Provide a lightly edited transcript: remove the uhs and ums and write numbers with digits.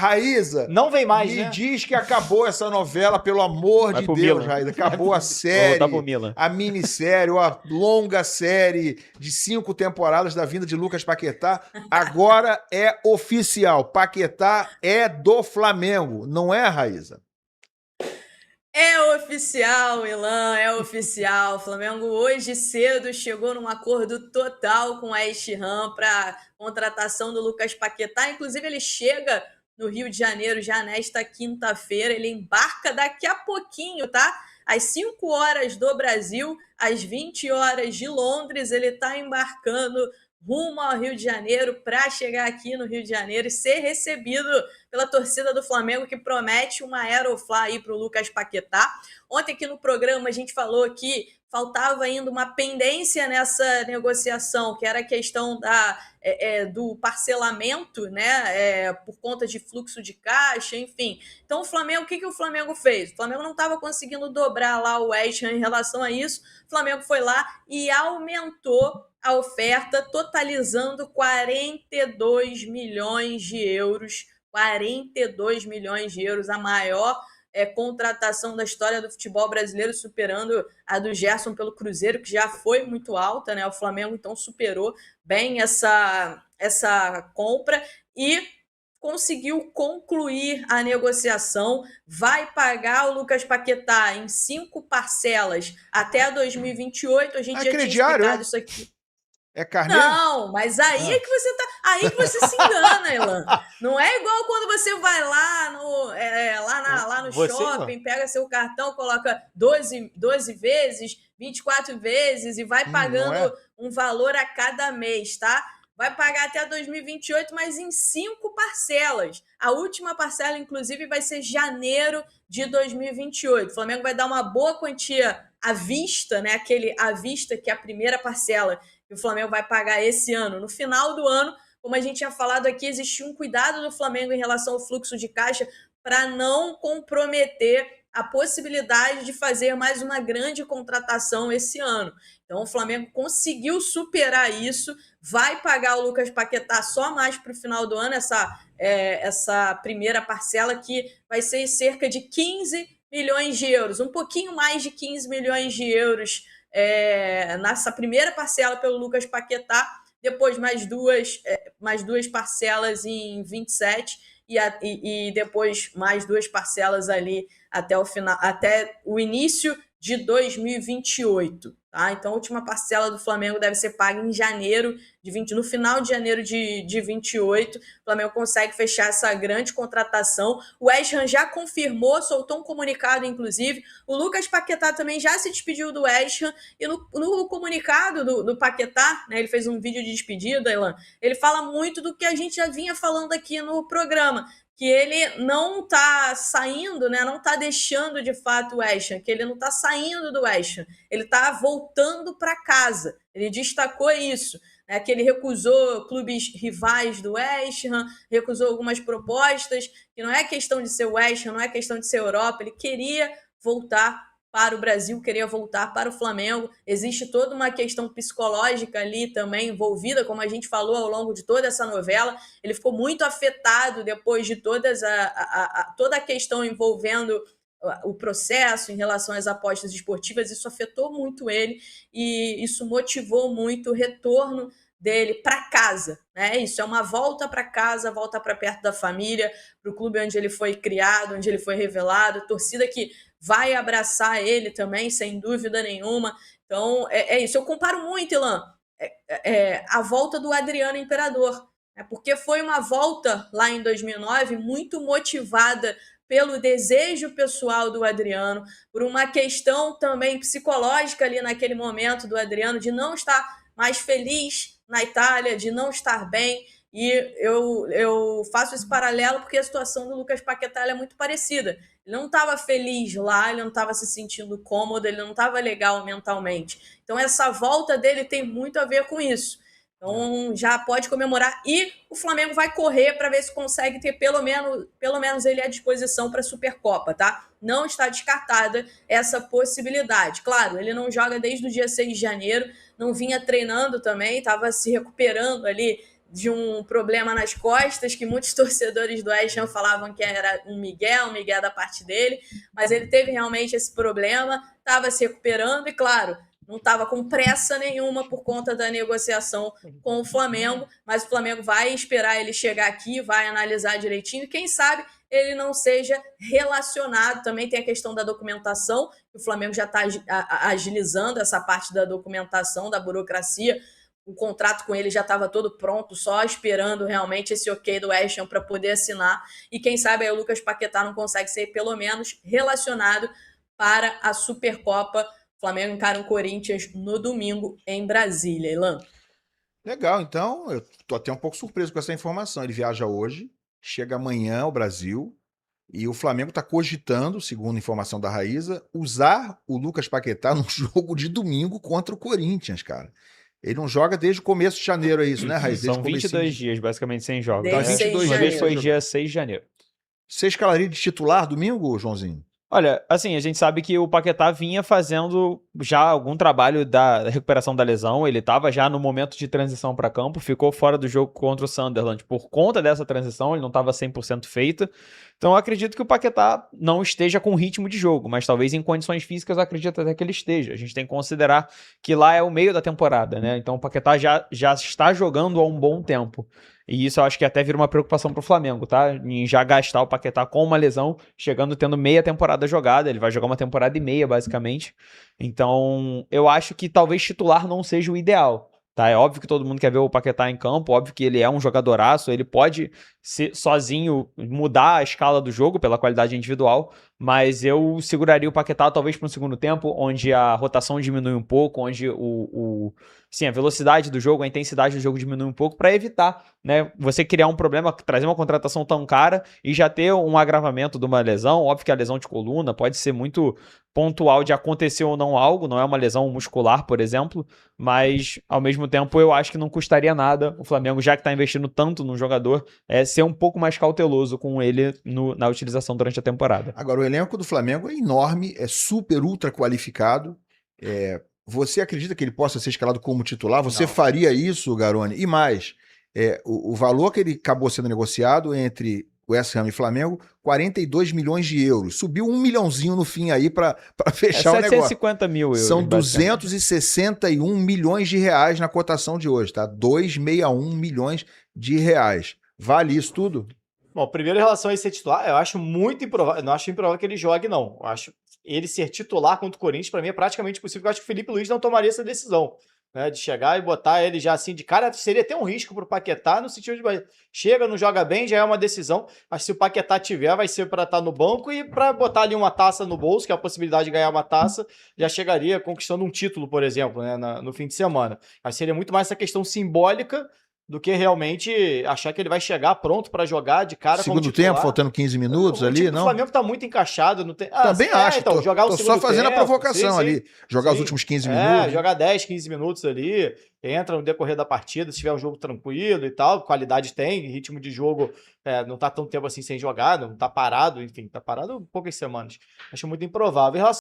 Raíza, não vem mais, me né? diz que acabou essa novela, pelo amor Vai de pro Deus, Milan. Raíza. Acabou a Voltar série, pro Milan. a minissérie, a longa série de 5 temporadas da vinda de Lucas Paquetá. Agora é oficial. Paquetá é do Flamengo, não é, Raíza? É oficial, Ilan, é oficial. O Flamengo hoje cedo chegou num acordo total com a West Ham para contratação do Lucas Paquetá. Inclusive, ele chega no Rio de Janeiro já nesta quinta-feira. Ele embarca daqui a pouquinho, tá? Às 5 horas do Brasil, às 20 horas de Londres, ele está embarcando rumo ao Rio de Janeiro para chegar aqui no Rio de Janeiro e ser recebido pela torcida do Flamengo, que promete uma Aeroflá aí para o Lucas Paquetá. Ontem aqui no programa a gente falou que faltava ainda uma pendência nessa negociação, que era a questão do parcelamento, né, por conta de fluxo de caixa, enfim. Então o Flamengo, o que o Flamengo fez? O Flamengo não estava conseguindo dobrar lá o West Ham em relação a isso. O Flamengo foi lá e aumentou a oferta, totalizando 42 milhões de euros. 42 milhões de euros, a maior contratação da história do futebol brasileiro, superando a do Gerson pelo Cruzeiro, que já foi muito alta, né? O Flamengo, então, superou bem essa compra e conseguiu concluir a negociação, vai pagar o Lucas Paquetá em 5 parcelas até 2028. A gente já tinha explicado isso aqui. É carnê? Não, mas aí é que você tá. Aí que você se engana, Elan. Não é igual quando você vai lá no shopping, pega seu cartão, coloca 12 vezes, 24 vezes e vai pagando um valor a cada mês, tá? Vai pagar até 2028, mas em 5 parcelas. A última parcela, inclusive, vai ser janeiro de 2028. O Flamengo vai dar uma boa quantia à vista, né? Aquele à vista, que é a primeira parcela que o Flamengo vai pagar esse ano. No final do ano, como a gente tinha falado aqui, existe um cuidado do Flamengo em relação ao fluxo de caixa para não comprometer a possibilidade de fazer mais uma grande contratação esse ano. Então, o Flamengo conseguiu superar isso, vai pagar o Lucas Paquetá só mais para o final do ano, essa primeira parcela, que vai ser cerca de 15 milhões de euros, um pouquinho mais de 15 milhões de euros nessa primeira parcela pelo Lucas Paquetá, depois mais duas parcelas em 27 e depois mais 2 parcelas ali até o final, até o início de 2028. Tá? Então, a última parcela do Flamengo deve ser paga em janeiro no final de janeiro de 28. O Flamengo consegue fechar essa grande contratação. O West Ham já confirmou, soltou um comunicado, inclusive. O Lucas Paquetá também já se despediu do West Ham. E no comunicado do Paquetá, né, ele fez um vídeo de despedida, Elan, ele fala muito do que a gente já vinha falando aqui no programa, que ele não está saindo, né, não está deixando de fato o West Ham, que ele não está saindo do West Ham, ele está voltando para casa. Ele destacou isso, né, que ele recusou clubes rivais do West Ham, recusou algumas propostas, que não é questão de ser West Ham, não é questão de ser Europa, ele queria voltar para o Brasil, queria voltar para o Flamengo. Existe toda uma questão psicológica ali também envolvida, como a gente falou ao longo de toda essa novela. Ele ficou muito afetado depois de toda a questão envolvendo o processo em relação às apostas esportivas. Isso afetou muito ele e isso motivou muito o retorno dele para casa, né? Isso é uma volta para casa, volta para perto da família, para o clube onde ele foi criado, onde ele foi revelado, torcida que vai abraçar ele também, sem dúvida nenhuma. Então, é isso. Eu comparo muito, Ilan, a volta do Adriano Imperador, né? Porque foi uma volta lá em 2009 muito motivada pelo desejo pessoal do Adriano, por uma questão também psicológica ali naquele momento do Adriano, de não estar mais feliz na Itália, de não estar bem. E eu faço esse paralelo porque a situação do Lucas Paquetá é muito parecida. Ele não estava feliz lá, ele não estava se sentindo cômodo, ele não estava legal mentalmente. Então, essa volta dele tem muito a ver com isso. Então, já pode comemorar. E o Flamengo vai correr para ver se consegue ter pelo menos ele à disposição para a Supercopa, tá? Não está descartada essa possibilidade. Claro, ele não joga desde o dia 6 de janeiro, não vinha treinando também, estava se recuperando ali de um problema nas costas, que muitos torcedores do West Ham falavam que era um Miguel da parte dele, mas ele teve realmente esse problema, estava se recuperando e, claro, não estava com pressa nenhuma por conta da negociação com o Flamengo, mas o Flamengo vai esperar ele chegar aqui, vai analisar direitinho, e quem sabe ele não seja relacionado. Também tem a questão da documentação, que o Flamengo já está agilizando essa parte da documentação, da burocracia. O contrato com ele já estava todo pronto, só esperando realmente esse ok do West Ham para poder assinar. E quem sabe aí o Lucas Paquetá não consegue ser pelo menos relacionado para a Supercopa. O Flamengo encara o Corinthians no domingo em Brasília, Ilan. Legal, então eu tô até um pouco surpreso com essa informação. Ele viaja hoje, chega amanhã ao Brasil e o Flamengo está cogitando, segundo informação da Raíza, usar o Lucas Paquetá no jogo de domingo contra o Corinthians, cara. Ele não joga desde o começo de janeiro, é isso, né, Raíza? São 22 dias, basicamente, sem jogos. Desde 22 dias foi dia 6 de janeiro. Você escalaria de titular domingo, Joãozinho? Olha, assim, a gente sabe que o Paquetá vinha fazendo já algum trabalho da recuperação da lesão, ele estava já no momento de transição para campo, ficou fora do jogo contra o Sunderland por conta dessa transição, ele não estava 100% feito, então eu acredito que o Paquetá não esteja com ritmo de jogo, mas talvez em condições físicas eu acredito até que ele esteja. A gente tem que considerar que lá é o meio da temporada, né? Então o Paquetá já está jogando há um bom tempo. E isso eu acho que até vira uma preocupação pro Flamengo, tá? Em já gastar o Paquetá com uma lesão, tendo meia temporada jogada. Ele vai jogar uma temporada e meia, basicamente. Então, eu acho que talvez titular não seja o ideal. Tá? É óbvio que todo mundo quer ver o Paquetá em campo, óbvio que ele é um jogadoraço, ele pode sozinho mudar a escala do jogo pela qualidade individual, mas eu seguraria o Paquetá talvez para um segundo tempo, onde a rotação diminui um pouco, onde sim, a velocidade do jogo, a intensidade do jogo diminui um pouco, para evitar, né, você criar um problema, trazer uma contratação tão cara e já ter um agravamento de uma lesão. Óbvio que a lesão de coluna pode ser muito pontual de acontecer ou não algo, não é uma lesão muscular, por exemplo, mas ao mesmo tempo eu acho que não custaria nada o Flamengo, já que está investindo tanto no jogador, ser um pouco mais cauteloso com ele na utilização durante a temporada. Agora, o elenco do Flamengo é enorme, é super ultra qualificado. Você acredita que ele possa ser escalado como titular? Você faria isso, Garoni? E mais, o valor que ele acabou sendo negociado entre West Ham e Flamengo, 42 milhões de euros. Subiu 1 milhãozinho no fim aí para fechar o negócio. 750 mil euros. São 261 milhões de reais na cotação de hoje, tá? 261 milhões de reais. Vale isso tudo? Bom, primeiro em relação a esse titular, eu acho muito improvável, não acho improvável que ele jogue, não. Eu acho ele ser titular contra o Corinthians, para mim, é praticamente impossível, porque eu acho que o Felipe Luiz não tomaria essa decisão, né, de chegar e botar ele já assim de cara. Seria até um risco pro Paquetá, no sentido de chega, não joga bem, já é uma decisão, mas se o Paquetá tiver, vai ser para estar no banco e para botar ali uma taça no bolso, que é a possibilidade de ganhar uma taça, já chegaria conquistando um título, por exemplo, né, no fim de semana. Mas seria muito mais essa questão simbólica do que realmente achar que ele vai chegar pronto para jogar de cara como segundo tempo, faltando 15 minutos ali, não? O Flamengo tá muito encaixado. Não tem... Também acho. Então, jogar o segundo só fazendo tempo, a provocação ali. Jogar os últimos 15 minutos. Jogar 10, 15 minutos ali. Entra no decorrer da partida, se tiver um jogo tranquilo e tal. Qualidade tem, ritmo de jogo não tá tão tempo assim sem jogar, não tá parado, enfim, tá parado poucas semanas. Acho muito improvável. Em relação